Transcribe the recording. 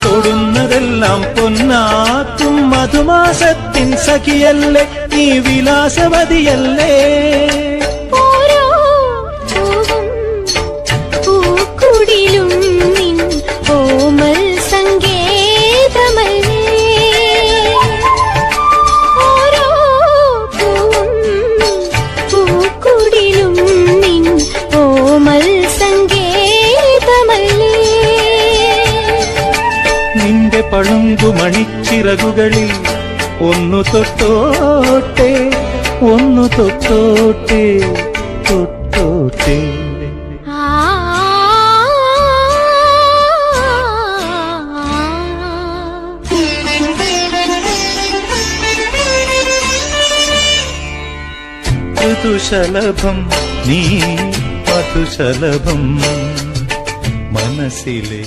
തൊടുന്നതെല്ലാം പൊന്നാക്കും മധുമാസത്തിൻ സഖിയല്ലേ നീ വിലാസവതിയല്ലേ നിന്റെ പളുങ്കുമണിച്ചിറകുകളിൽ ഒന്നു തൊട്ടോട്ടെ ഒന്നു തൊട്ടോട്ടെ തൊട്ടോട്ടെ ഋതുശലഭം നീ മധുശലഭം മനസ്സിലെ